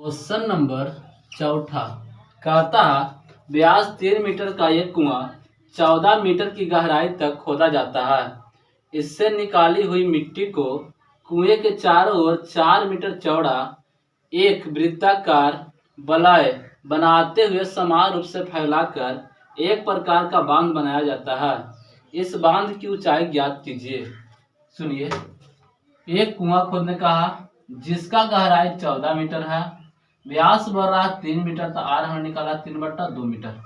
Question number 4 कहता है व्यास 3 metre का एक कुआं 14 मीटर की गहराई तक खोदा जाता है। इससे निकाली हुई मिट्टी को कुएं के चारों ओर 4 मीटर चौड़ा एक वृत्ताकार वलय बनाते हुए समान रूप से फैलाकर एक प्रकार का बांध बनाया जाता है। इस बांध की ऊंचाई ज्ञात कीजिए। सुनिए, एक कुआं खोदने का है जिसका गहराई 14 मीटर है, व्यास बढ़ रहा है 3 मीटर, तो आर हमने निकाला 3/2 मीटर।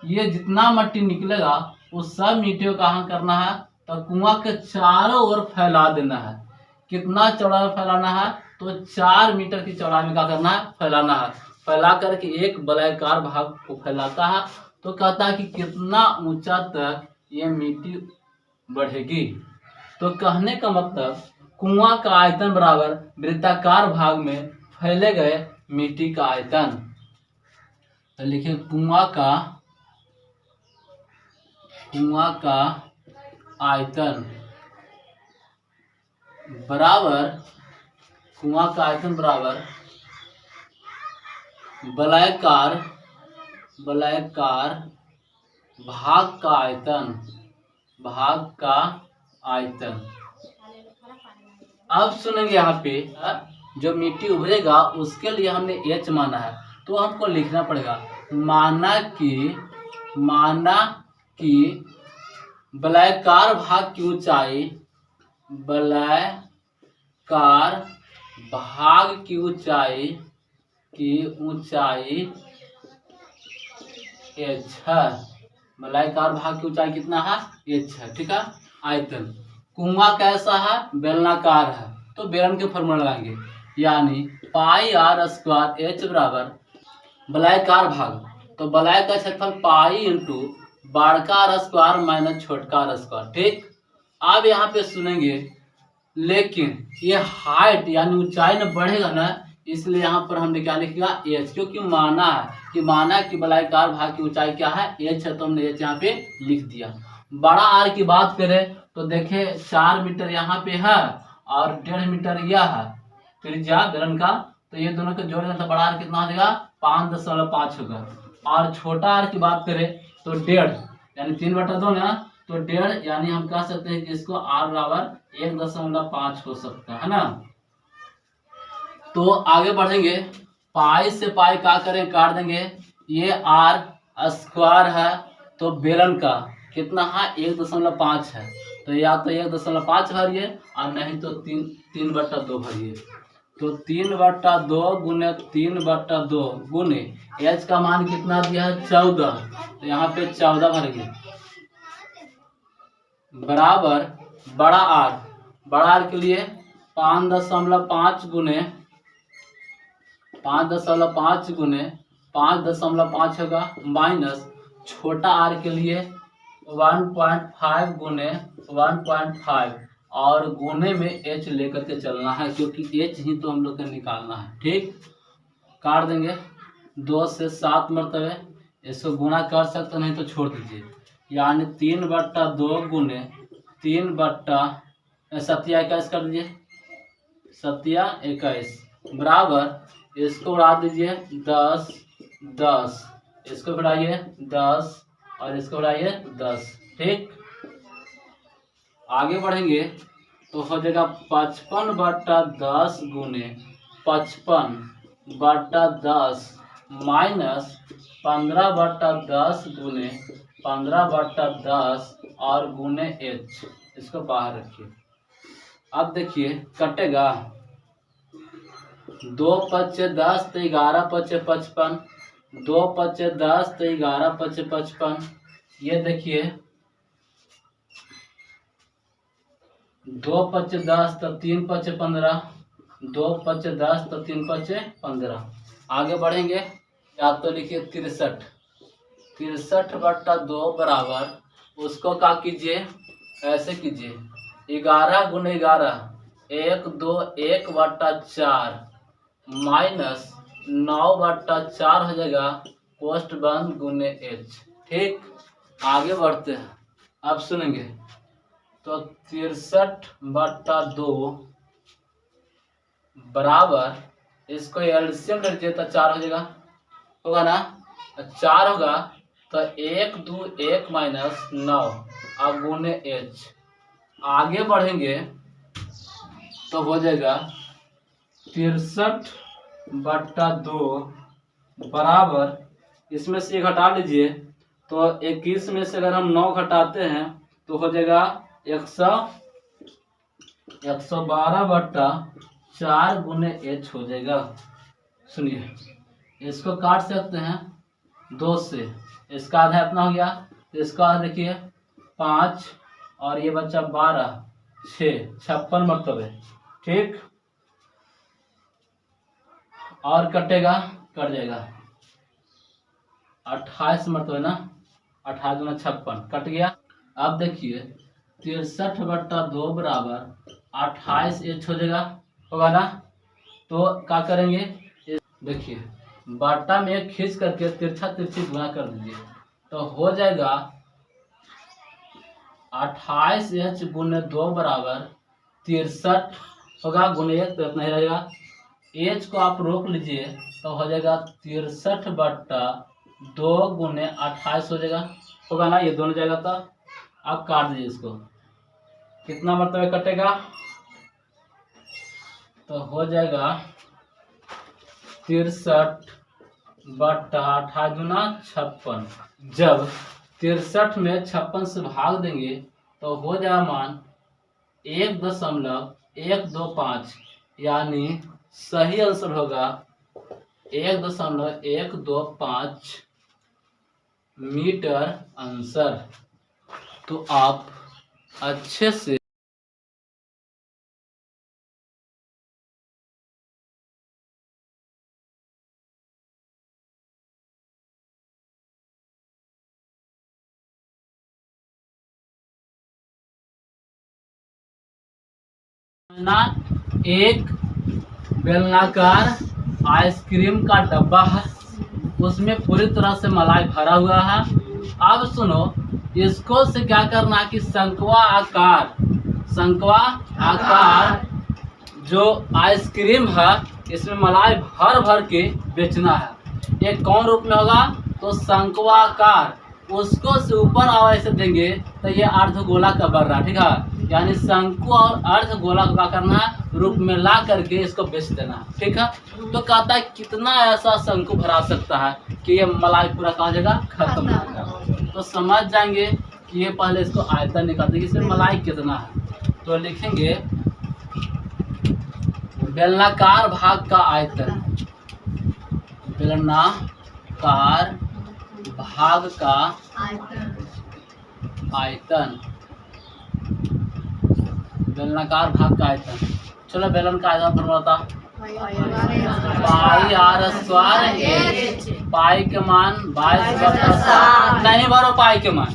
ये जितना मिट्टी निकलेगा उस सब मिट्टी को कहाँ करना है, तो कुआं के चारों ओर फैला देना है। कितना चौड़ा फैलाना है, तो 4 मीटर की चौड़ाई में क्या करना है, फैलाना है। फैला करके एक वलयाकार भाग को फैलाता है। तो कहता है कि कितना ऊंचा तक ये मिट्टी बढ़ेगी। तो कहने का मतलब कुआं का आयतन बराबर वृत्ताकार भाग में फैले गए मिट्टी का आयतन। तो लिखिए कुआं का आयतन बराबर वलयाकार भाग का आयतन। अब सुनेंगे यहाँ पे जो मिट्टी उभरेगा उसके लिए हमने एच माना है, तो हमको लिखना पड़ेगा माना कि वलयाकार भाग की ऊंचाई एच है। वलयाकार भाग की ऊंचाई कितना है, एच है। ठीक है। आयतन कुआं कैसा है, बेलनाकार है, तो बेलन के फॉर्मूला लगाएंगे, यानी पाई आर स्क्वायर एच बराबर वलयाकार भाग, तो वलय का क्षेत्रफल पाई इंटू बड़का आर स्क्वायर माइनस छोटका आर स्क्वायर। ठीक। अब यहाँ पे सुनेंगे, लेकिन ये हाइट यानी ऊंचाई न बढ़ेगा ना, इसलिए यहाँ पर हमने क्या लिखेगा, एच, क्योंकि माना कि वलयाकार भाग की ऊंचाई क्या है, एच है, तो हमने एच यहाँ पे लिख दिया। बड़ा आर की बात करें तो देखे 4 मीटर यहाँ पे है और 1.5 मीटर यह है त्रिज्या बेलन का, तो ये दोनों को जोड़ दें तो बड़ा आर कितना हो जाएगा, 5.5 होगा। और छोटा आर की बात करें तो 1.5 यानी 3/2 ना, तो 1.5 यानी हम कह सकते हैं कि इसको आर बराबर 1.5 हो सकता है ना। तो आगे बढ़ेंगे, पाई से पाई क्या करें, काट देंगे। ये आर स्क्वायर है, तो बेलन का कितना है, 1.5 है, तो या तो 1.5 भरिए और नहीं तो 3/2 भरिए। तो 3/2 गुने 3/2 गुने एच का मान कितना दिया है, 14, तो यहाँ पे 14 भरेंगे बराबर बड़ा आर के लिए 5.5 गुने 5.5 होगा, माइनस छोटा आर के लिए 1.5 गुने 1.5 और गुने में एच लेकर के चलना है, क्योंकि एच ही तो हम लोग को निकालना है। ठीक। काट देंगे 2 से 7 मरतबे, इसको गुना कर सकते नहीं तो छोड़ दीजिए, यानी 3/2 गुने 3/21 कर दीजिए, 21 बराबर इसको उड़ा दीजिए 10, इसको बढ़ाइए 10 और इसको बढ़ाइए 10। ठीक। आगे बढ़ेंगे तो हो जाएगा 55/10 गुने 55/10 माइनस 15/10 गुने 15/10 और गुने एच, इसको बाहर रखिए। अब देखिए कटेगा, 2 × 10 तो 11 × 55, 2 × 10 तो 11 × 55। ये देखिए 2 × 10 तो 3 × 15, 2 × 10 तो 3 × 15। आगे बढ़ेंगे, या तो लिखिए 63/2 बराबर उसको क्या कीजिए, ऐसे कीजिए 11 गुने 11 1 2 1/4 माइनस 9/4 हो जाएगा, पोस्ट बंद गुने एच। ठीक। आगे बढ़ते हैं, अब सुनेंगे तो 63/2 बराबर इसको एलसीएम ले लीजिए तो 4 हो जाएगा, होगा ना। 4 होगा तो 1 2 1 माइनस 9 अब गुने h। आगे बढ़ेंगे तो हो जाएगा 63/2 बराबर, इसमें से 1 हटा लीजिए तो 21 में से अगर हम 9 घटाते हैं तो हो जाएगा 112/4 गुने h हो जाएगा। सुनिए, इसको काट सकते हैं 2 से, इसका आधा इतना हो गया तो इसका आधा देखिए 5 और ये बच्चा 12 6 56 मरतबे, ठीक। और कटेगा, कट जाएगा 28 मरतबे ना, 28 गुना 56 कट गया। अब देखिए 63/2 बराबर 28 h हो जाएगा, होगा ना। तो क्या करेंगे, देखिए बाटा में एक खींच करके तिरछा तिरछी गुना कर दीजिए तो हो जाएगा 28h गुने 2 बराबर 63 होगा, गुने 1 तो इतना ही रहेगा। h को आप रोक लीजिए तो हो जाएगा 63/2 गुने 28 हो जाएगा, होगा ना। ये दोनों जाएगा तो आप काट दीजिए इसको, कितना मरतबे कटेगा तो हो जाएगा 63/28 गुना 56। जब 63 में 56 से भाग देंगे तो हो जाएगा मान 1.125, यानी सही आंसर होगा 1.125 मीटर आंसर। तो आप अच्छे से एक बेलनाकार आइसक्रीम का डब्बा है, उसमें पूरी तरह से मलाई भरा हुआ है। अब सुनो, इसको से क्या करना है कि शंक्वा आकार जो आइसक्रीम है इसमें मलाई भर भर के बेचना है। ये कौन रूप में होगा, तो शंक्वाकार। उसको से ऊपर और ऐसे देंगे तो ये अर्धगोला का बन रहा, ठीक है। यानी शंकु और अर्धगोला को क्या करना है, रूप में ला करके इसको बेच देना, ठीक है। तो कहता है कितना ऐसा शंकु भरा सकता है कि ये मलाई पूरा कहा जाएगा खत्म हो जाएगा। तो समझ जाएंगे कि ये पहले इसको आयतन निकालते हैं, इसमें मलाई कितना है। तो लिखेंगे बेलनाकार भाग का आयतन, बेलनाकार भाग का आयतन, बेलनाकार भाग का आयतन। चलो बेलन का आयतन फॉर्मूला था पाई r स्क्वायर h। पाई के मान 22/7 नहीं भरो, पाई के मान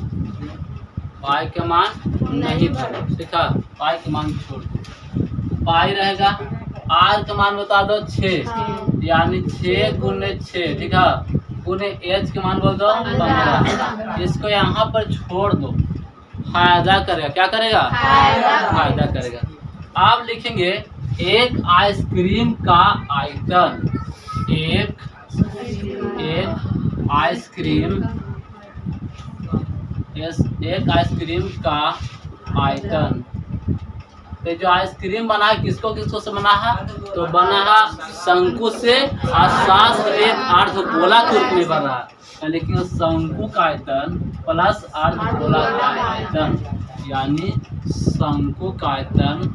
नहीं भरो, ठीक है। पाई के मान छोड़ दो, पाई रहेगा। r का मान बता दो 6, यानी 6 गुने 6, ठीक है। गुने h के मान बोल दो 15। इसको यहाँ पर छोड़ दो, फायदा करेगा, क्या करेगा, फायदा करेगा। आप लिखेंगे एक आइसक्रीम का आयतन, एक आइसक्रीम का आयतन। तो जो आइसक्रीम बना है किसको से बना है, तो बना है शंकु से, और साथ में एक अर्धगोला के रूप में बना है। लेकिन शंकु का आयतन प्लस अर्धगोला का आयतन, यानी शंकु का आयतन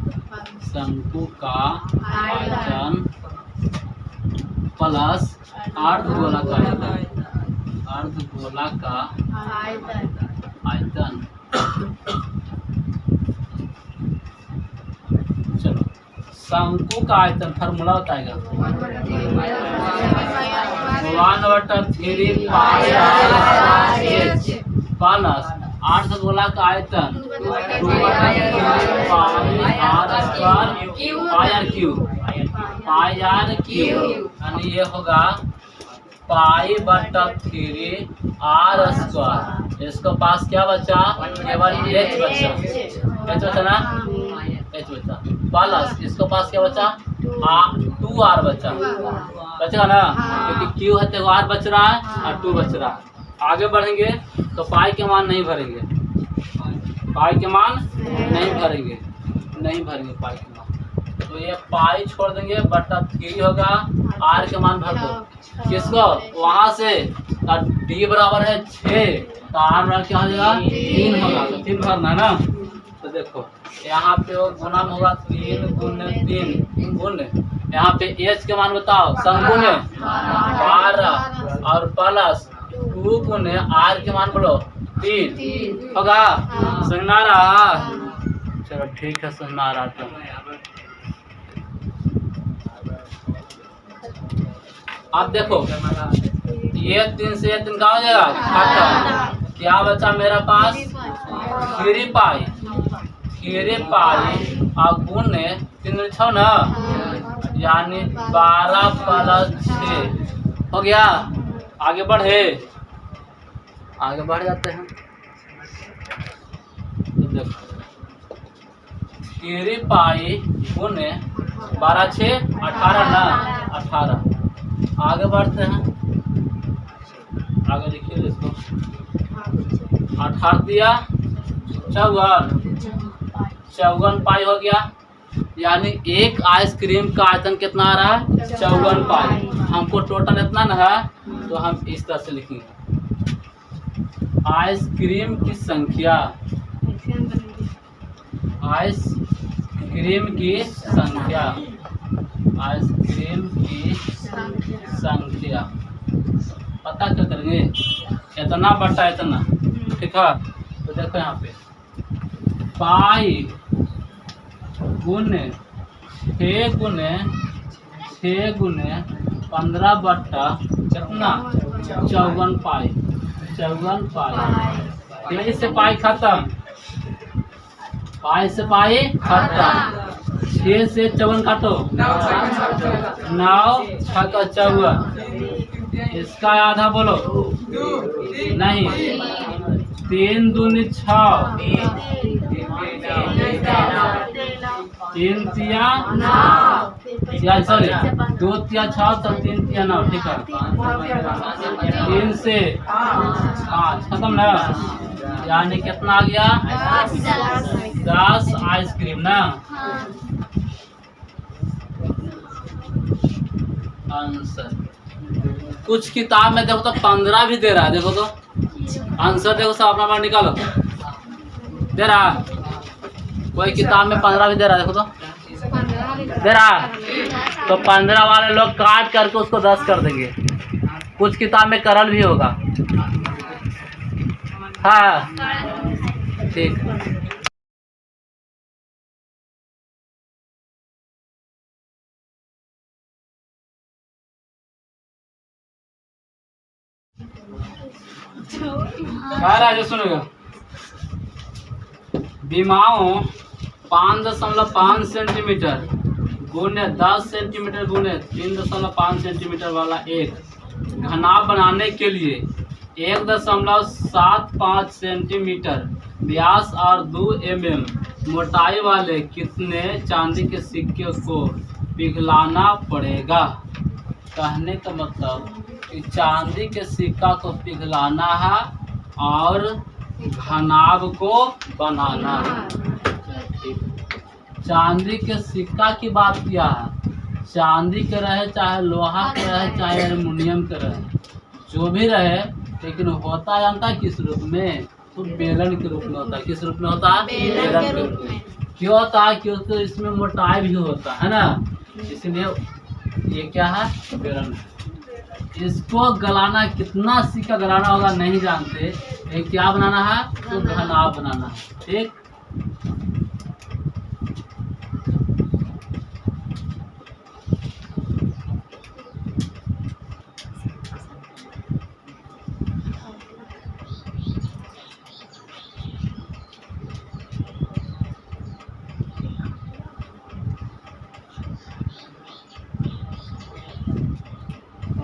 प्लस अर्धगोला का आयतन। चलो शंकु का आयतन फार्मूला बताएगा 1/3 पाई r/h प्लस अर्धगोला का आयतन 2/3 पाई r/3, यानी ये होगा पाई/3 r²। इसको पास क्या बचा, केवल h बचा, h बचा ना, h बचा। प्लस इसको पास क्या बचा, 2 2r बचा, बचेगा ना, क्योंकि q है तो r बच रहा है और 2 बच रहा है। आगे बढ़ेंगे तो पाई के मान नहीं भरेंगे, पाई के मान नहीं भरेंगे, नहीं भरेंगे पाई के मान। तो ये पाई छोड़ देंगे, बटा 3 होगा, r के मान भर दो किसको, वहां से d बराबर है 6 तो r बराबर क्या हो जाएगा 3 होगा, तो 3 भरना है ना। तो देखो यहाँ पे वो गुना में होगा 3 गुने 3 गुने, यहाँ पे h के मान बताओ, संगुने 12 और प्लस 2 गुने r के मान बोलो 3 होगा, समझना रहा। चलो ठीक है, समझना रहा। तो अब देखो ये 3 से ये 3 का हो जाएगा खत्म, क्या बचा मेरा पास 3 पाई, 3 पाई और गुने 3 6 ना, यानी 12 प्लस 6 हो गया। आगे बढ़े, आगे बढ़ जाते हैं। तो देखो 3 पाई गुने 12 6 18 ना, 18। आगे बढ़ते हैं, आगे लिखिए इसको, 18 दिया 54 पाई हो गया, यानी एक आइसक्रीम का आयतन कितना आ रहा है 54 पाई। हमको टोटल इतना ना है, तो हम इस तरह से लिखेंगे आइसक्रीम की संख्या, आइसक्रीम की संख्या, आइसक्रीम की संख्या पता क्या करेंगे, इतना बटा इतना, ठीक है। तो देखो यहाँ पे पाई गुने 6 गुने 6 गुने 15 बट्टा कितना 54 पाई, 54 पाई। यही से पाई खत्म, पाई से पाई खत्म। 6 से 54 काटो, 9 6 का 54, इसका आधा बोलो नहीं, 3 दूनी 6, 3 तिया 9, सॉरी 2 तिया 6 तो 3 तिया 9, ठीक है। 3 से 5 खत्म ना, यानी कितना आ गया 10 आइसक्रीम ना। आंसर कुछ किताब में देखो तो 15 भी दे रहा है, देखो तो आंसर देखो सब अपना अपना निकालो, दे रहा कोई किताब में 15 भी दे रहा है, देखो तो दे रहा। तो 15 वाले लोग काट करके उसको 10 कर देंगे, कुछ किताब में करल भी होगा। हाँ ठीक। राजू सुनेगा, विमाओं 5.5 सेंटीमीटर गुने 10 सेंटीमीटर गुने 3.5 सेंटीमीटर वाला एक घनाभ बनाने के लिए 1.75 सेंटीमीटर व्यास और 2 mm मोटाई वाले कितने चांदी के सिक्के को पिघलाना पड़ेगा। कहने का मतलब कि चांदी के सिक्का को पिघलाना है और घनाभ को बनाना है। चांदी के सिक्का की बात किया है, चांदी के रहे चाहे लोहा के रहे चाहे एल्युमिनियम के रहे, जो भी रहे, लेकिन होता जानता है किस रूप में, तो बेलन के रूप में होता है। किस रूप में होता है? बेलन के रूप में। क्यों होता है? क्योंकि इसमें मोटाई भी होता है ना, इसलिए ये क्या है? बेलन। इसको गलाना, कितना सिक्का गलाना होगा नहीं जानते, ये क्या बनाना है? तो घनाभ बनाना है। ठीक,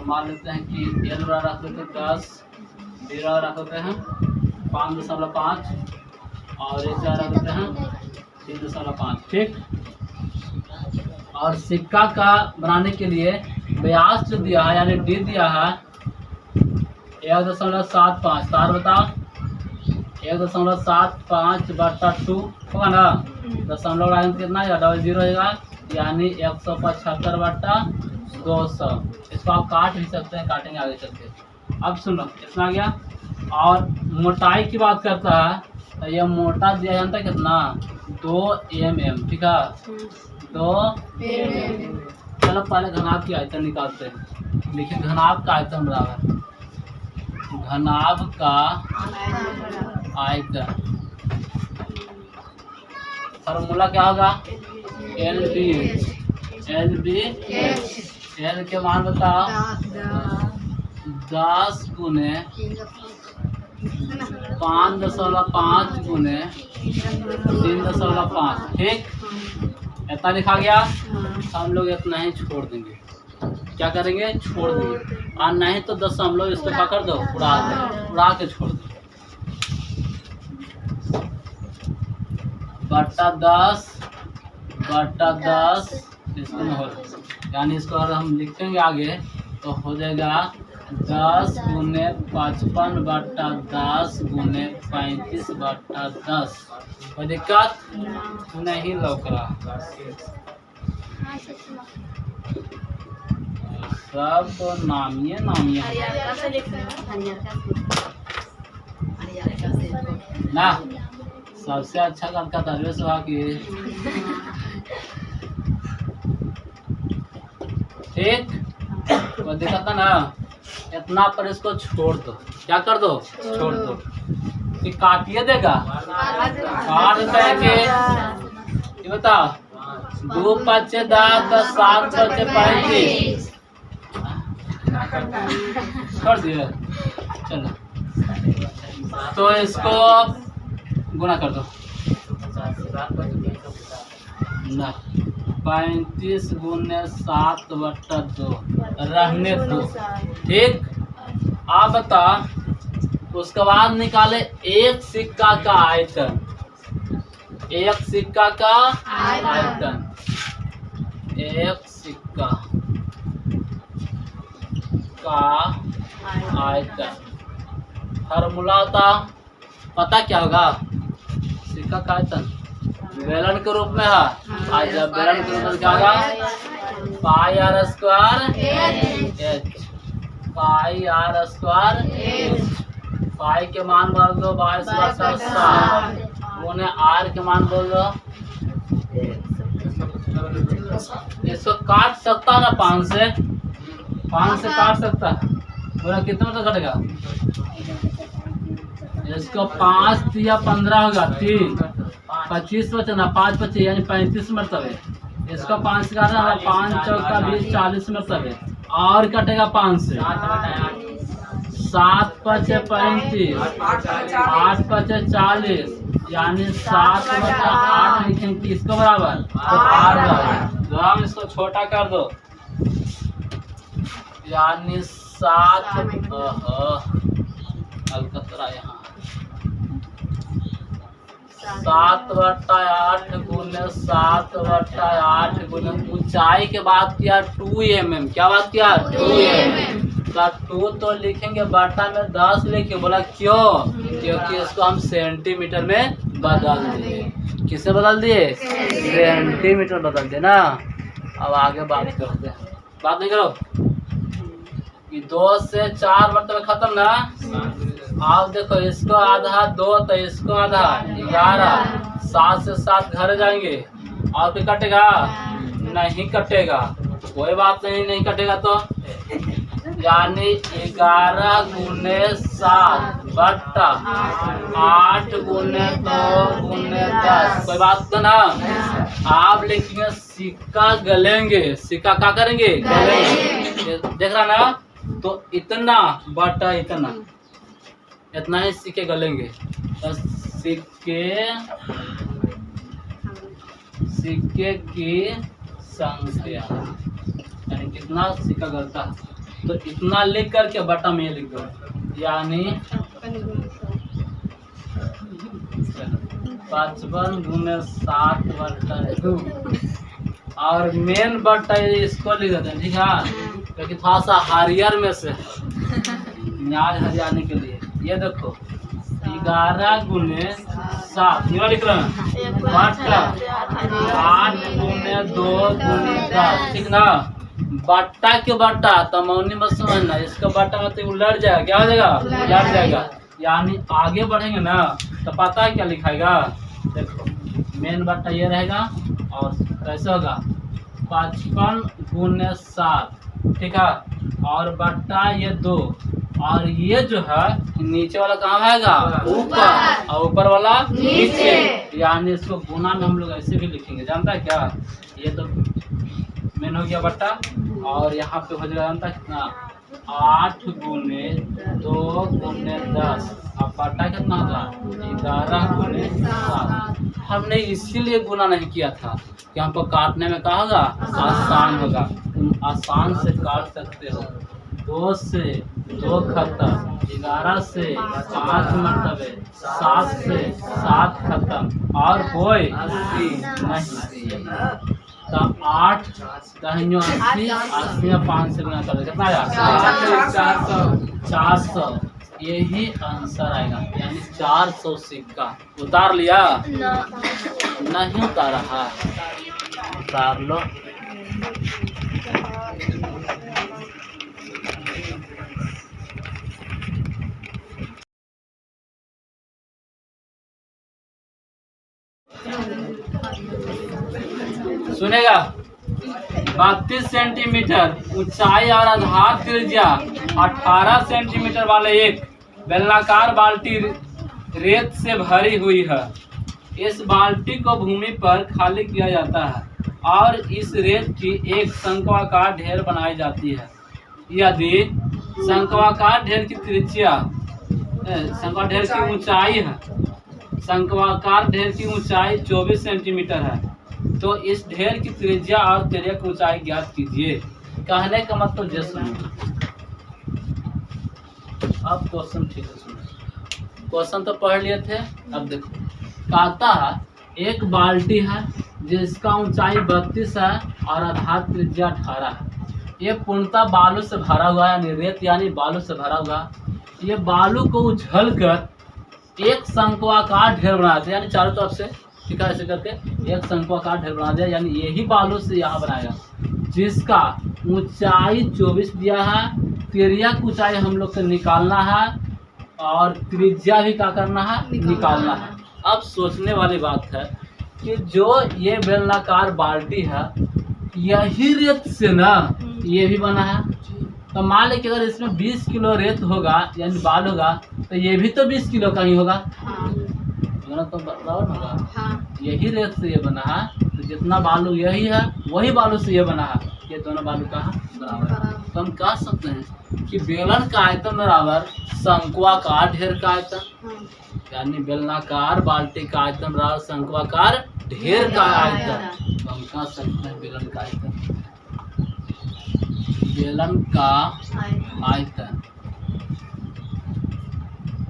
मान लेते हैं कि एल वाला रख देते हैं 10, बी वाला रख देते हैं 5.5 और एच वाला रख देते हैं 3.5। ठीक, और सिक्का का बनाने के लिए व्यास जो दिया है यानी डी दिया है 1.75, तार बताओ 1.75/2 होगा ना, दशमलव लगाएंगे तो कितना आएगा, 00 होगा, यानी 175/200। इसको आप काट भी सकते हैं, काटेंगे आगे चल के। अब सुनो इतना आ गया। और मोटाई की बात करता है तो ये मोटा दिया जाता है कितना, 2 mm, ठीक है 2 mm। चलो पहले घनाभ की आयतन निकालते हैं। देखिए घनाभ का आयतन बराबर, घनाभ का आयतन फॉर्मूला क्या होगा, LB L के मान बताओ 10 गुने 5.5 गुने 3.5, ठीक इतना लिखा गया। हम लोग इतना ही छोड़ देंगे, क्या करेंगे, छोड़ देंगे, और नहीं तो दशमलव इसको पकड़ दो, उड़ा के छोड़ दो, बटा 10 इसको में हो, यानी इसको अगर हम लिखेंगे आगे तो हो जाएगा 10 गुने 55/10 गुने 35/10। कोई दिक्कत नहीं लौक रहा, सब तो नामिये ना। सबसे अच्छा काम का दरवेश हुआ कि ठीक, वो देखा था ना, इतना पर इसको छोड़ दो, क्या कर दो, छोड़ दो, कि काटिए देगा, काट देंगे, ये बताओ 2 5 10 7 5 35 कर दिए। चलो तो इसको गुना कर दो ना, 35 गुने 7/2 रहने दो, ठीक। आप बता, उसके बाद निकाले एक सिक्का का आयतन, एक सिक्का का आयतन, एक सिक्का का आयतन फार्मूला होता, पता क्या होगा, सिक्का का आयतन बेलन के रूप में है, आज जब बेलन के रूप में क्या होगा, πr²h, πr²h, पाई के मान बोल दो 22/7 गुने r के मान बोल दो, इसको काट सकता ना 5 से काट सकता, बोला कितना तो कटेगा, इसको 5 या 15 होगा, 3 25 बचना, 5 25 यानी 35 मरतबे, इसका 5 से काटना, 5 चौका 20 40 मरतबे, और कटेगा 5 से, 7 5 35 8 5 40, यानी 7/8 लिखेंगे किसको बराबर, तो r बराबर, तो हम इसको छोटा कर दो, यानी 7 अलकतरा यहाँ 7/8 गुने 7/8 गुने ऊंचाई के बात किया 2 mm, क्या बात किया 2 mm, 2 तो लिखेंगे, बटा में 10 लिखे, बोला क्यों, क्योंकि इसको हम सेंटीमीटर में बदल दिए, किसे बदल दिए, सेंटीमीटर बदल दिए ना। अब आगे बात करते हैं, बात नहीं करो कि 2 से 4 मतलब खत्म ना। आप देखो इसको आधा 2 तो इसको आधा 11, 7 से 7 घर जाएंगे, और फिर कटेगा नहीं कटेगा, कोई बात नहीं कटेगा, तो यानी 11 गुने 7 बट्टा 8 गुने 2 गुने 10, कोई बात तो ना। आप लिखेंगे सिक्का गलेंगे, सिक्का क्या करेंगे, गलेंगे, देख रहा ना, तो इतना बट्टा इतना ही सिक्के गलेंगे, तो सिक्के की संख्या यानी कितना सिक्का गलता, तो इतना लिख करके बटा में लिख दो, यानी 55 गुने 7/2 और मेन बट्टा इसको लिख देते हैं, ठीक है, क्योंकि थोड़ा सा हरियर में से न्याज हरियाने के लिए। ये देखो 11 गुने 7 लिख रहे हैं, बट्टा 8 गुने 2 गुने 10, ठीक ना। बट्टा के बट्टा तमौनी मत समझना, इसका बट्टा मतलब उलट जाएगा, क्या हो जाएगा, उलट जाएगा। यानी आगे बढ़ेंगे ना तो पता है क्या लिखाएगा, देखो मेन बट्टा ये रहेगा और कैसे होगा 55 गुने 7, ठीक है, और बट्टा ये 2, और ये जो है नीचे वाला कहाँ आएगा, ऊपर, और ऊपर वाला नीचे। यानी इसको गुना में हम लोग ऐसे भी लिखेंगे, जानता है क्या, ये तो मेन हो गया बट्टा, और यहाँ पे हो जाएगा जानता कितना 8 गुने 2 गुने 10, अब बट्टा कितना होगा 11 गुने 7। हमने इसीलिए गुना नहीं किया था कि हमको काटने में क्या होगा, आसान होगा। तुम आसान से काट सकते हो, 2 से 2 खत्म, 11 से 5 मरतबे, 7 से 7 खत्म, और कोई नहीं। तो 8 दहियों 80, 80 में 5 से गुना कर दे, कितना आया 400। यही आंसर आएगा, यानी 400 सिक्का। उतार लिया, नहीं उतारा है, उतार लो। सुनेगा 32 सेंटीमीटर ऊंचाई और आधार त्रिज्या 18 सेंटीमीटर वाले एक बेलनाकार बाल्टी रेत से भरी हुई है। इस बाल्टी को भूमि पर खाली किया जाता है और इस रेत की एक शंक्वाकार ढेर बनाई जाती है। यदि शंक्वाकार ढेर की त्रिज्या शंक्वाकार ढेर की ऊंचाई है, शंक्वाकार ढेर की ऊंचाई 24 सेंटीमीटर है, तो इस ढेर की त्रिज्या और तिर्यक ऊंचाई ज्ञात कीजिए। कहने का मतलब ये सुनो, अब क्वेश्चन ठीक है सुनो। क्वेश्चन तो पढ़ लिए थे, अब देखो कहता है एक बाल्टी है जिसका ऊंचाई 32 है और आधार त्रिज्या 18 है। ये पूर्णतः बालू से भरा हुआ है, यानी रेत यानी बालू से भरा हुआ। ये बालू को उछल कर एक शंक्वाकार ढेर बनाते हैं, यानी चारों तरफ से, ठीक है, ऐसे करके एक शंक्वाकार ढेर बना दिया, यानी यही बालू से यहाँ बनाएगा, जिसका ऊंचाई 24 दिया है, तिर्यक ऊंचाई हम लोग को निकालना है, और त्रिज्या भी क्या करना है, निकालना है। अब सोचने वाली बात है कि जो ये बेलनाकार बाल्टी है यही रेत से ना ये भी बना है, तो मान लें कि अगर इसमें 20 किलो रेत होगा यानी बाल होगा, तो ये भी तो 20 किलो का ही होगा, तो बराबर होगा। यही रेत से ये बना है, तो जितना बालू यही है वही बालू से ये बना है, ये दोनों बालू का बराबर है। तो हम कह सकते हैं कि बेलन का आयतन बराबर शंक्वाकार ढेर का आयतन, यानी बेलनाकार बाल्टी का आयतन बराबर शंक्वाकार ढेर का आयतन। तो हम कह सकते हैं बेलन का आयतन, बेलन का आयतन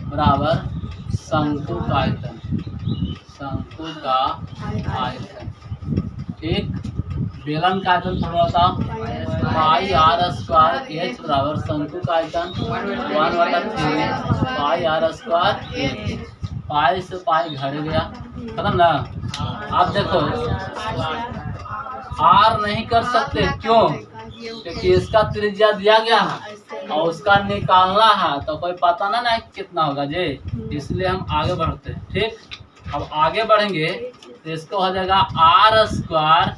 बराबर शंकु का आयतन, शंकु का आयतन, ठीक। बेलन का आयतन थोड़ा सा पाई आर स्क्वायर एच बराबर शंकु का आयतन 1/3 पाई आर स्क्वायर एच। पाई से पाई घट गया, खत्म ना। आप देखो आर नहीं कर सकते, क्यों, क्योंकि इसका त्रिज्या दिया गया है और उसका निकालना है, तो कोई पता ना कितना होगा जी, इसलिए हम आगे बढ़ते हैं, ठीक। अब आगे बढ़ेंगे तो इसको हो जाएगा आर स्क्वायर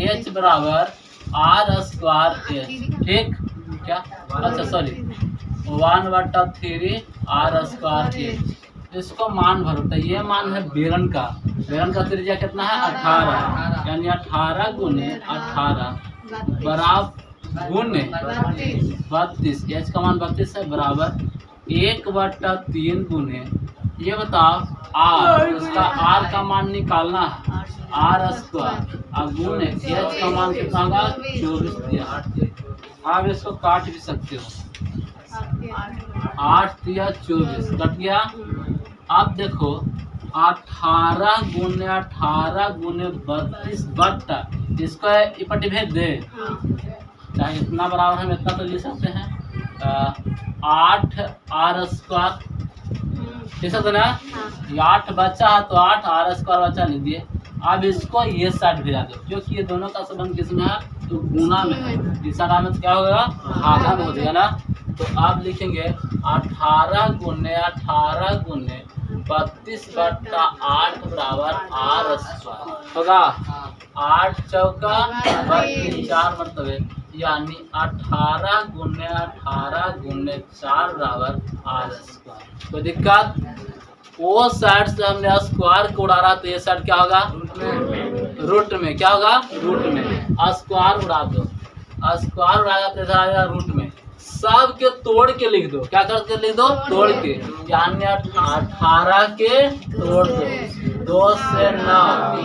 एच बराबर आर स्क्वायर एच, ठीक। क्या, अच्छा सॉरी 1/3 आर स्क्वायर एच। इसको मान भरो, तो ये मान है बेलन का त्रिज्या कितना है 18, यानी 18 गुने 18 बराबर गुने 32, एच का मान 32 है, बराबर 1/3 गुने, ये बताओ आर, उसका आर का मान निकालना है, आर स्क्वायर और गुने एच का मान कितना होगा 24 दिया। आप इसको काट भी सकते हो, 8 दिया 24 कट गया। आप देखो 18 गुने 18 गुने 32 बट्टा इसको ये पट्टी भेज दे। चाहे इतना बराबर हम इतना तो लिख सकते हैं 8 आर स्क्वायर, लिख सकते ना। ये 8 बच्चा है तो 8 आर स्क्वायर बच्चा लिख दिए। अब इसको ये साइड भेजा दो क्योंकि ये दोनों का संबंध किसमें है तो गुना में है। इस में क्या होगा भागा में हो जाएगा ना। तो आप लिखेंगे 18 गुने 32 बट्टा 8 बराबर आर स्क्वायर होगा। 8 चौका 32 4 मतलब यानी 18 गुने 4 बराबर आर स्क्वायर। कोई दिक्कत? वो साइड से हमने स्क्वायर को उड़ा रहा तो ये साइड क्या होगा रूट में। क्या होगा रूट में। स्क्वायर उड़ा दो, स्क्वायर उड़ाएगा तो इधर आएगा रूट में। सब के तोड़ के लिख दो। क्या करके लिख दो तोड़ के, यानी 18 के तोड़ दो 2 से 9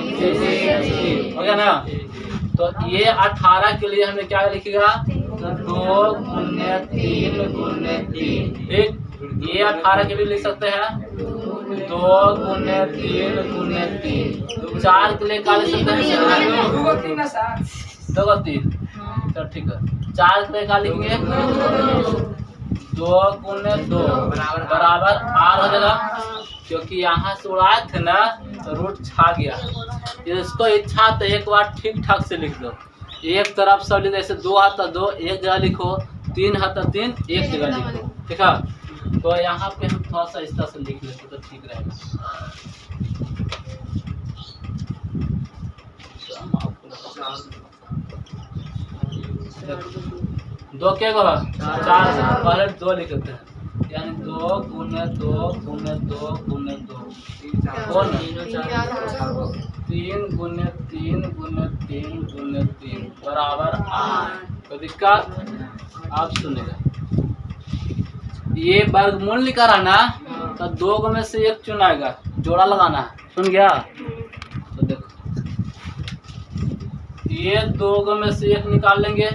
हो गया ना। तो ये 18 के लिए हमें क्या लिखेगा 2 गुने 3 गुने 3। ठीक, ये 18 के लिए लिख सकते हैं 2 गुने 3 गुने 3। 4 के लिए क्या लिख सकते हैं 2 को 3। तो ठीक है 4 के लिए क्या लिखेंगे 2 गुने 2 बराबर आर हो जाएगा। क्योंकि यहाँ से उड़ाए थे ना तो रूट छा गया। इसको इच्छा तो एक बार ठीक ठाक से लिख दो। एक तरफ सब लिख, जैसे 2 है तो 2 एक जगह लिखो, 3 है तो 3 एक जगह लिखो। ठीक है, तो यहाँ पे हम थोड़ा सा इस तरह से लिख लेते तो ठीक रहेगा। दो के गो 4 से पहले 2 लिख लेते हैं, यानी 2 गुने 2 गुने 2 गुने 2 3 गुने 3 गुने 3 गुने 3 बराबर 8। तो दिक्कत आप सुनेगा, ये वर्गमूल लिखा रहा ना तो 2 में से एक चुनाएगा, जोड़ा लगाना है। सुन गया? तो देखो ये 2 में से एक निकाल लेंगे,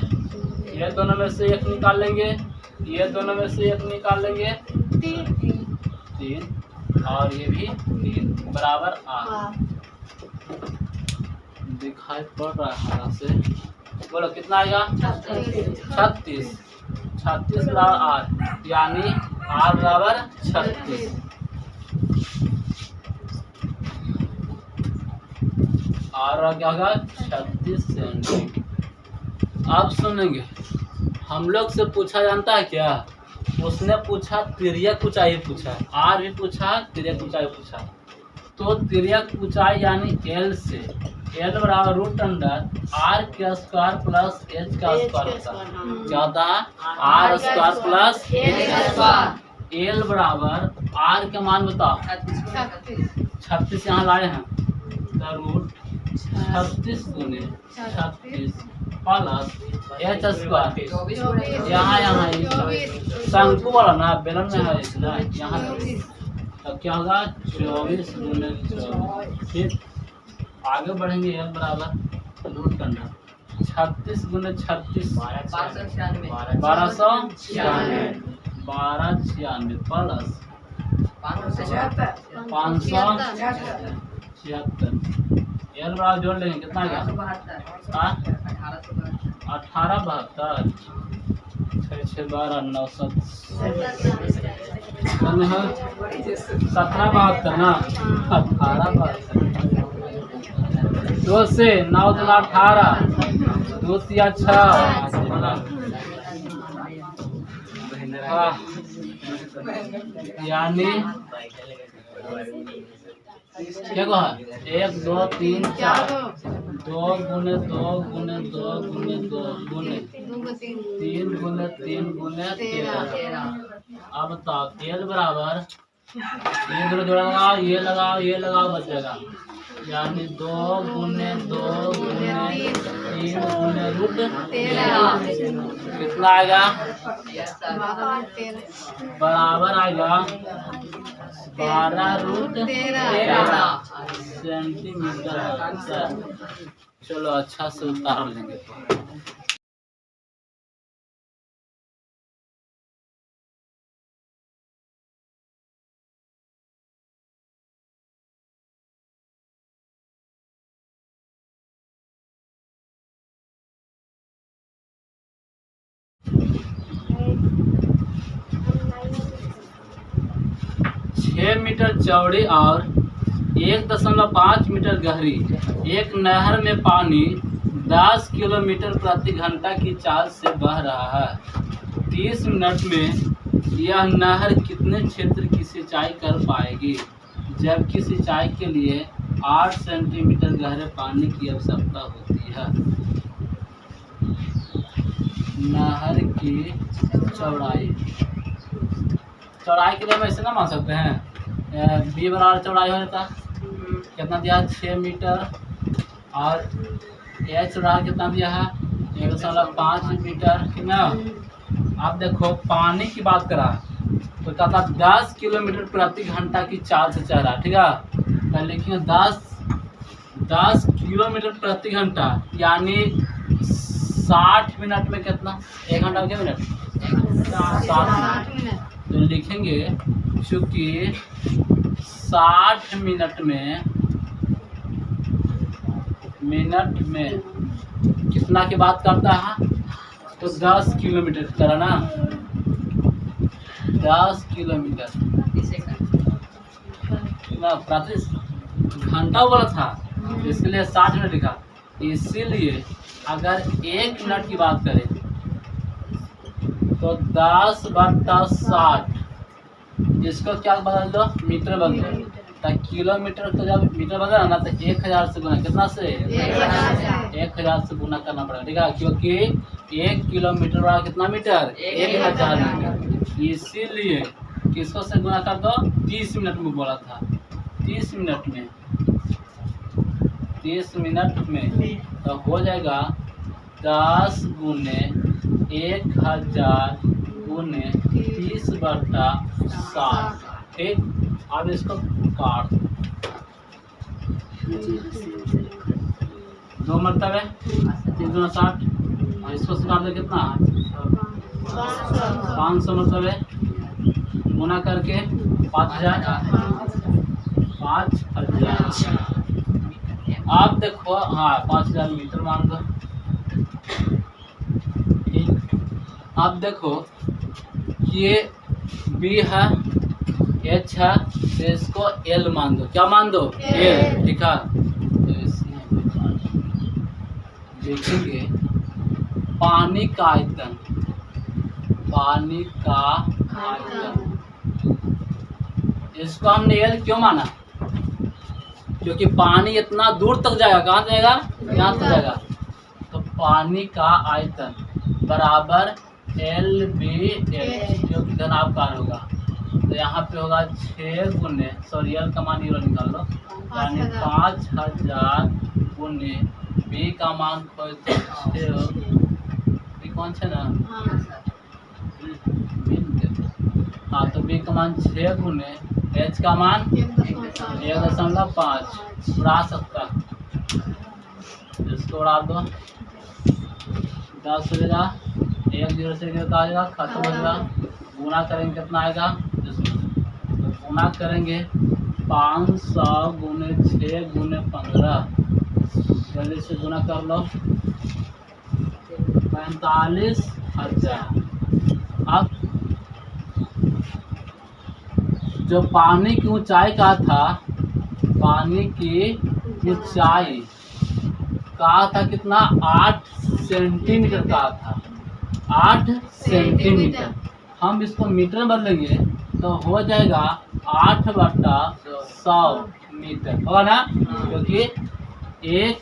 ये दोनों में से एक निकाल लेंगे, ये दोनों में से एक निकाल लेंगे 3 और ये भी 3 बराबर 8। दिखाई पड़ रहा है हरा से, बोलो कितना आएगा 36। 36 बराबर 8 यानी आर बराबर 36। आर क्या होगा 36 सेंटीमीटर। आप सुनेंगे हम लोग से पूछा जानता है क्या, उसने पूछा तिर्यक ऊंचाई पूछा, आर भी पूछा तिर्यक ऊंचाई पूछा। तो तिर्यक ऊंचाई यानी एल से, एल बराबर रूट अंडर आर के स्क्वायर प्लस एच का स्क्वायर होता है। क्या होता है R square plus H square. L बराबर आर के मान बताओ 36 यहाँ लाए हैं तो रूट 36 गुने 36 प्लस एच स्क्वायर। यहाँ शंकु वाला ना बेलन में है इसलिए यहाँ तो क्या होगा 24 गुने 24। फिर आगे बढ़ेंगे एल बराबर रूट अंडर 36 गुने 36 1296 प्लस 576। एल बराबर जोड़ लेंगे कितना आएगा 1872 6 6 12 9 7 1772 ना 1872। 2 से 9 2 18 2 3 6 यानी क्या कहा 1 2 3 4 2 गुने 2 गुने 2 गुने 2 गुने 3 गुने 3 गुने 13। अब बताओ एल बराबर ये दोनों जोड़ा लगाओ, ये लगाओ, ये लगाओ, बचेगा यानी 2 गुने 2 गुने 3 गुने रूट 13 कितना आएगा बराबर आएगा 12 रूट 13 सेंटीमीटर। चलो अच्छा से उतार लेंगे। 6 मीटर चौड़ी और 1.5 मीटर गहरी एक नहर में पानी 10 किलोमीटर प्रति घंटा की चाल से बह रहा है। 30 मिनट में यह नहर कितने क्षेत्र की सिंचाई कर पाएगी, जबकि सिंचाई के लिए 8 सेंटीमीटर गहरे पानी की आवश्यकता होती है। नहर की चौड़ाई के लिए हम ऐसे ना मान सकते हैं, बी बराबर चौड़ाई हो जाता कितना दिया 6 मीटर और एच चौड़ाई कितना दिया है 1.5 मीटर, ठीक ना। आप देखो पानी की बात करा तो कहता 10 किलोमीटर प्रति घंटा की चाल से चल रहा, ठीक है। तो लिखिए 10 किलोमीटर प्रति घंटा यानी 60 मिनट में कितना, 1 घंटा में क्या मिनट 60 मिनट। तो लिखेंगे चूँकि 60 मिनट में कितना की बात करता है तो 10 किलोमीटर करा ना, 10 किलोमीटर प्रति घंटा बोला था, इसके लिए 60 मिनट लिखा। इसीलिए अगर 1 मिनट की बात करें तो 10/60, इसको क्या बदल दो मीटर बदल दो, तो किलोमीटर को जब मीटर बदला ना तो 1000 से गुना, कितना से 1000 से गुना करना पड़ेगा, ठीक है। क्योंकि 1 किलोमीटर वाला कितना मीटर 1000 मीटर, इसीलिए किसको से गुना कर दो 30 मिनट में बोला था। 30 मिनट में तो हो जाएगा 10 गुने 1000 गुने 30/60, ठीक। अब इसको काट दो मतलब है 3 गुना 60 और इसको से काट दो कितना 500 मतलब है, गुना करके 5000। आप देखो हाँ 5000 मीटर मान दो, ठीक। आप देखो ये बी है एच है तो इसको एल मान दो, क्या मान दो एल, ठीक है। तो देखेंगे पानी का आयतन, इसको हमने एल क्यों माना, क्योंकि पानी इतना दूर तक जाएगा, कहाँ जाएगा यहाँ तक जाएगा। तो पानी का आयतन बराबर एल बी एच जो कि धनात्मक होगा। तो यहाँ पे होगा 6 गुने एल का मान ये निकाल लो, यानी 5000 गुने बी का मान कौन है ना हाँ, तो बी का मान 6 गुने एच का मान 1.5 उड़ा सकता, इसको उड़ा दो 10 हो जाएगा, 1 0 से 0 का आ जाएगा, खत्म हो जाएगा। गुना करेंगे कितना आएगा, तो गुना करेंगे 500 गुने 6 गुने 15, जल्दी से गुना कर लो 45,000। अब जो पानी की ऊंचाई का था, पानी की ऊंचाई का था कितना 8 सेंटीमीटर का था, 8 सेंटीमीटर। हम इसको मीटर में बदलेंगे तो हो जाएगा 8/100 मीटर होगा ना, क्योंकि 1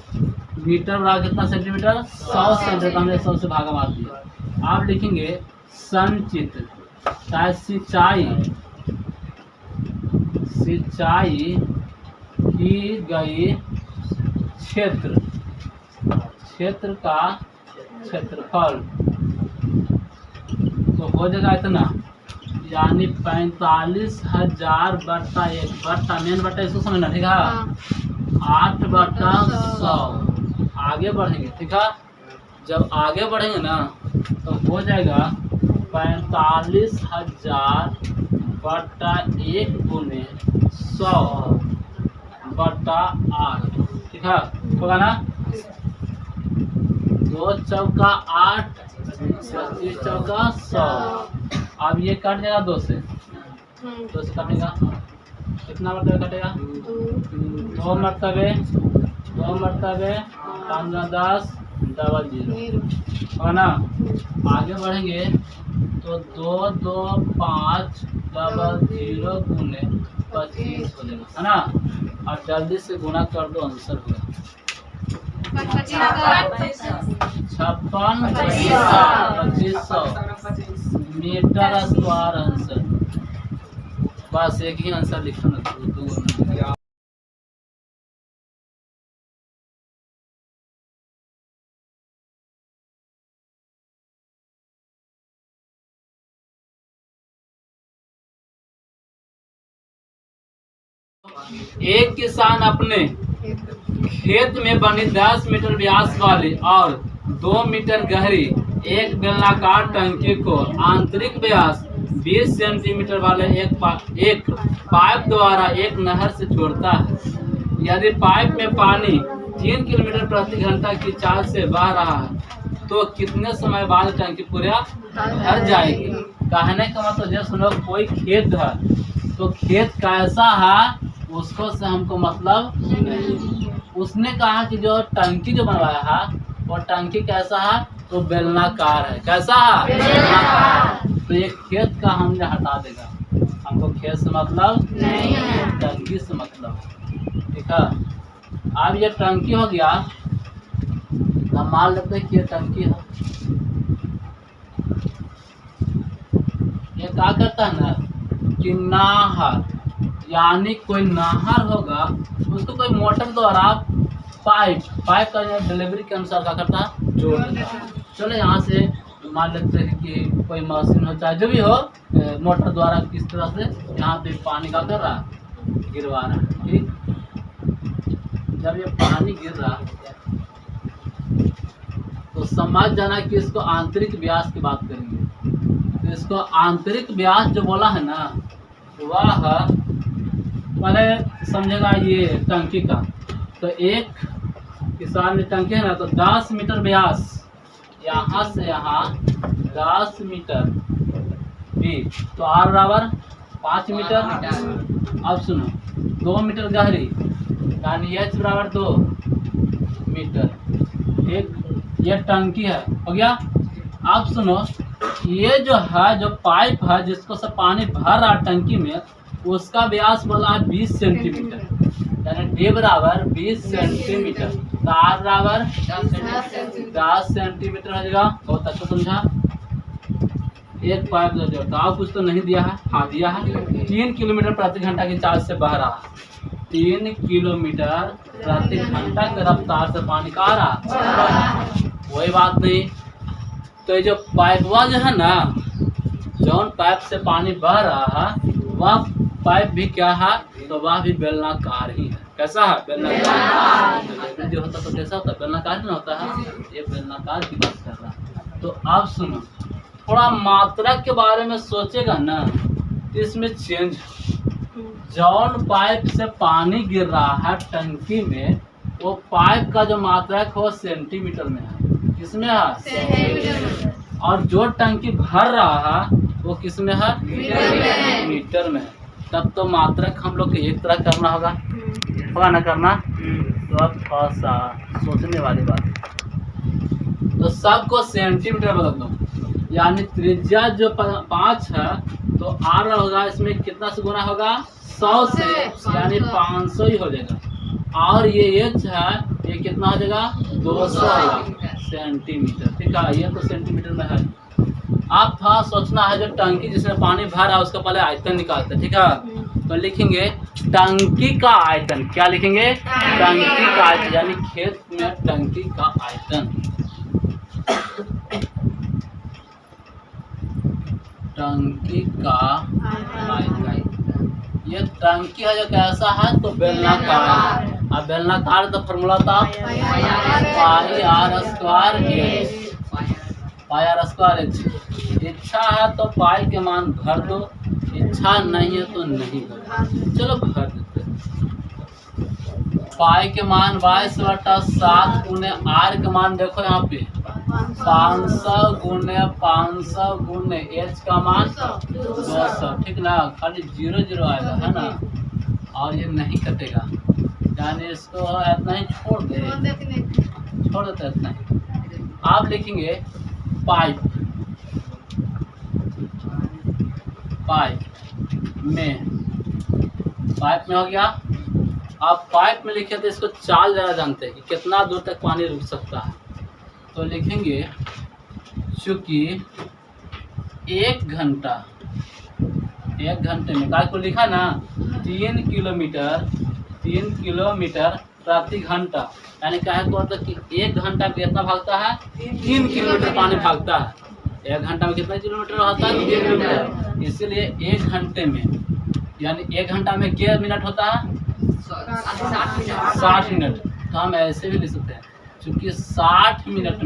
मीटर बराबर कितना सेंटीमीटर 100 सेंटीमीटर, हमने 100 से भागा मार दिया। आप लिखेंगे संचित सिंचाई की गई क्षेत्र का क्षेत्रफल तो हो जाएगा इतना, यानी 45,000/1 मेन बट्टा इसको समझना, ठीक है। 8/100 आगे बढ़ेंगे, ठीक है। जब आगे बढ़ेंगे ना तो हो जाएगा 45,000/1 गुने 100/8, ठीक है, होगा ना। 2 चौका 8, 25 चौका 100। अब ये कट जाएगा 2 से कटेगा कितना मरतबे कटेगा? 2 मरतबे 5 10 डबल 0 है ना। आगे बढ़ेंगे तो 2 2 5 डबल 0 गुने 25 हो जाएगा है ना। और जल्दी से गुना कर दो, आंसर होगा 56 मीटर स्क्वायर आंसर। बस एक ही आंसर लिखो ना, दो एक किसान अपने खेत में बनी 10 मीटर व्यास वाली और 2 मीटर गहरी एक बेलनाकार टंकी को आंतरिक व्यास 20 सेंटीमीटर वाले एक पाइप द्वारा एक नहर से जोड़ता है। यदि पाइप में पानी 3 किलोमीटर प्रति घंटा की चाल से बह रहा है तो कितने समय बाद टंकी पूरा भर जाएगी? कहने का मतलब जैसे सुनो, कोई खेत है तो खेत कैसा है उसको से हमको मतलब नहीं। उसने कहा कि जो टंकी जो बनवाया है वो टंकी कैसा है, तो बेलनाकार है। कैसा है? बेलनाकार। तो ये खेत का हमने हटा देगा, हमको खेत से मतलब नहीं है, टंकी से मतलब। ठीक है, अब ये टंकी हो गया। हम मान लेते हैं कि ये टंकी है। ये क्या करता है ना कि नहर, यानी कोई नहर होगा उसको कोई मोटर द्वारा पाइप का डिलीवरी के अनुसार क्या करता है, जोड़ देता है। चलो यहाँ से मान लेते हैं कि कोई मशीन हो चाहे जो भी हो, मोटर द्वारा किस तरह से यहाँ पे पानी का कर रहा है, गिरवा रहा है। ठीक, जब ये पानी गिर रहा तो समझ जाना कि इसको आंतरिक व्यास की बात करेंगे। तो इसको आंतरिक व्यास जो बोला है ना, वह पहले समझेगा ये टंकी का। तो एक किसान में टंकी है ना, तो 10 मीटर व्यास, यहाँ से यहाँ 10 मीटर भी, तो आर बराबर 5 मीटर। अब सुनो, 2 मीटर गहरी यानी एच बराबर 2 मीटर। ठीक, ये टंकी है, हो गया। अब सुनो, ये जो है, जो पाइप है जिसको सब पानी भर रहा टंकी में, उसका व्यास बोला है 20 सेंटीमीटर, यानी डी बराबर 20 सेंटीमीटर, तार बराबर 10 सेंटीमीटर हो जाएगा। बहुत अच्छा समझा। एक पाइप दे दो, तो कुछ तो नहीं दिया है, हाँ दिया है। 3 किलोमीटर प्रति घंटा की चाल से बह रहा है, 3 किलोमीटर प्रति घंटा की रफ्तार से पानी का आ रहा। कोई बात नहीं। तो ये जो पाइपवा जो है ना, जौन पाइप से पानी बह रहा है, वह पाइप भी क्या है, तो वह भी बेलनाकार ही है। कैसा है? बेलनाकार। जो होता तो कैसा होता, बेलनाकार ही ना होता है। ये बेलनाकार की बात कर रहा है। तो अब सुनो, थोड़ा मात्रा के बारे में सोचेगा ना, इसमें चेंज। जौन पाइप से पानी गिर रहा है टंकी में, वो पाइप का जो मात्रा है वो सेंटीमीटर में है। किसमें है? सेंटीमीटर। और जो टंकी भर रहा है वो किसमें है? मीटर में। तब तो मात्रक हम लोग को एक तरह करना होगा ना करना। तो अब थोड़ा सा सोचने वाली बात, तो सबको सेंटीमीटर बदल दो, यानी त्रिज्या जो 5 है तो आर होगा, इसमें कितना से गुना होगा? 100 से, यानी 500 ही हो जाएगा। और ये एच है, ये कितना हो जाएगा? 200 सेंटीमीटर। ठीक है, ये तो सेंटीमीटर में है। आप थोड़ा सोचना है, जो टंकी जिसमें पानी भरा है उसका पहले आयतन निकालते हैं। ठीक है, तो लिखेंगे टंकी का आयतन। क्या लिखेंगे? टंकी का आयतन, यानी खेत में टंकी का आयतन। टंकी का आयतन। ये टंकी है जो कैसा है, तो बेलनाकार। अब बेलनाकार तो फॉर्मूला था pi r square h, pi r square h. इच्छा है तो पाई के मान भर दो, इच्छा नहीं है तो नहीं भर। चलो भर देते। पाई के मान 22/7 गुने आर के मान देखो यहाँ पे 500 गुने 500 गुने एच का मान 200। ठीक ना, खाली 0 0 आएगा, है ना। और ये नहीं कटेगा, यानी इसको इतना ही छोड़ देते इतना ही। आप लिखेंगे पाइप में हो गया। आप पाइप में लिखे तो इसको चाल ज़्यादा जानते हैं कि कितना दूर तक पानी रुक सकता है, तो लिखेंगे चूँकि 1 घंटे में काय को लिखा ना 3 किलोमीटर प्रति घंटा, यानी क्या को मतलब कि 1 घंटा में कितना भागता है 3 किलोमीटर पानी भागता है। 1 घंटा में कितना किलोमीटर होता है 3 किलोमीटर। इसीलिए 1 घंटे में, यानी 1 घंटा में कितने मिनट होता है 60 मिनट। तो हम ऐसे भी लिख सकते हैं क्योंकि 60 मिनट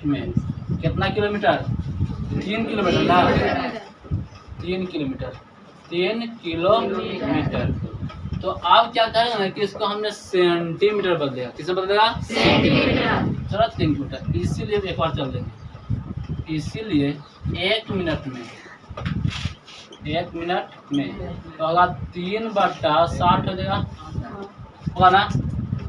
में कितना किलोमीटर 3 किलोमीटर ना 3 किलोमीटर। तो आप क्या करेंगे ना कि इसको हमने सेंटीमीटर बदलेगा, किसमें बदलेगा सेंटीमीटर, चलो 3 किलोमीटर। इसीलिए एक बार चल देंगे, इसीलिए 1 मिनट में तो होगा 3/60 हो जाएगा, होगा ना।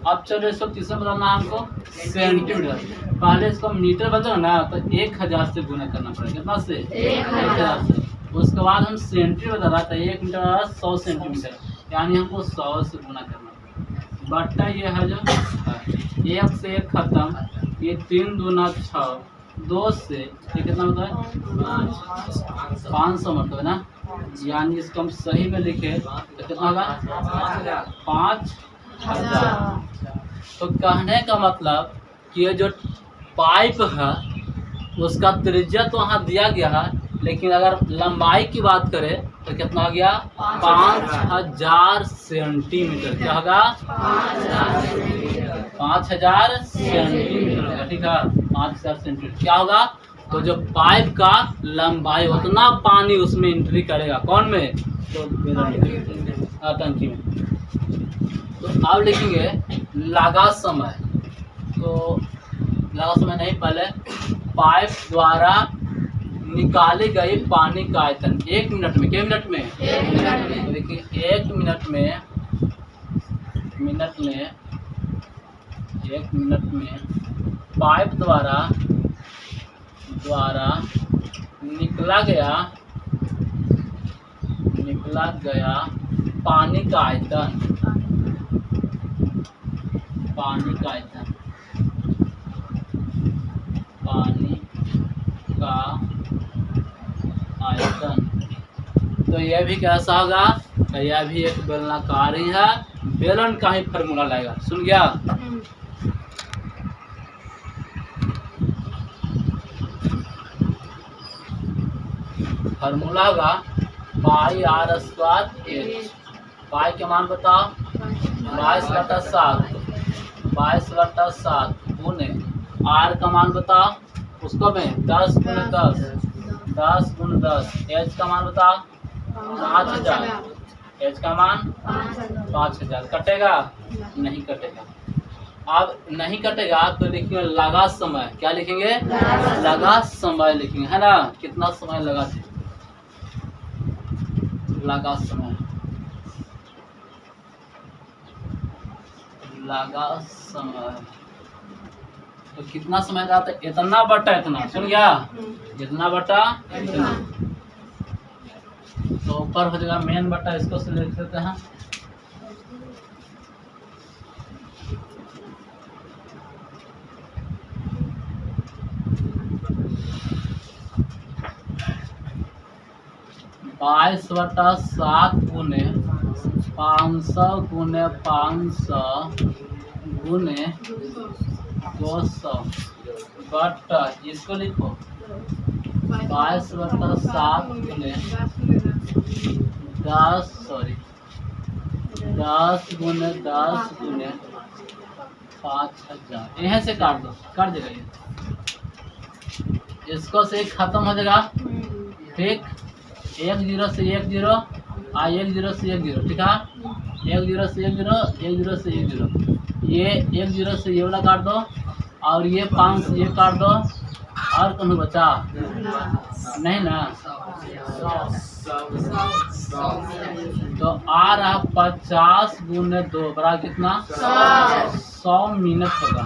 अब चलो इसको किसमें बदलना है हमको सेंटीमीटर। पहले इसको मीटर बदलो ना तो 1000 से गुना करना पड़ेगा, कितना से 1000 से। उसके बाद हम सेंटीमीटर बदल रहा था 1 मीटर 100 सेंटीमीटर, यानी हमको 100 से गुना करना पड़ेगा। बट्टा ये है जो 1 से 1 खत्म, ये 3 दूना 6, 2 से ये कितना होता है 500 मतलब है ना, यानी इसको हम सही में लिखे तो कितना होगा 5000। तो कहने का मतलब कि ये जो पाइप है उसका त्रिज्या तो वहाँ दिया गया है, लेकिन अगर लंबाई की बात करें तो कितना हो गया 5000 सेंटीमीटर। क्या होगा 5000 सेंटीमीटर होगा, ठीक है 5000 सेंटीमीटर। क्या होगा तो जो पाइप का लंबाई उतना पानी उसमें एंट्री करेगा, कौन में तो टंकी में। तो अब लिखेंगे लगा समय। तो लगा समय नहीं, पहले पाइप द्वारा निकाली गई पानी का आयतन 1 मिनट में, क्या मिनट में देखिए 1 मिनट में पाइप द्वारा निकला गया पानी का आयतन तो यह भी कैसा होगा, यह भी एक बेलनाकार ही है, बेलन का ही फार्मूला लाएगा। सुन गया, फार्मूला होगा पाई r स्क्वायर h। पाई के मान बताओ 22/7 गुने r का मान बताओ, उसको में 10 गुने 10 h का मान बताओ 5000, h का मान 5000। कटेगा नहीं कटेगा। अब नहीं कटेगा तो लिखेंगे लगा समय। क्या लिखेंगे लगा समय लिखेंगे, है ना। कितना समय लगा थे लगा समय तो कितना समय लगा था इतना बटा इतना, सुन गया इतना बटा इतना। तो ऊपर हो जाएगा मेन बटा, इसको से लिख देते हैं बाईस बटा 7 गुने 500 गुने 500 गुने 200 बटा, इसको लिखो 22 बटा 7 गुने 10 गुने 5000। यहाँ से काट दो, कट जाएगा ये, इसको से खत्म हो जाएगा, ठीक। 1 0 से 1 0 1 0 से 1 0, ठीक है 1 0 से 1 0 1 0 से 1 0। ये 1 0 से ये वाला काट दो और ये 5 से ये काट दो, और कौन बचा नहीं ना। तो आ रहा 50 गुने 2 बराबर कितना 100 मिनट होगा।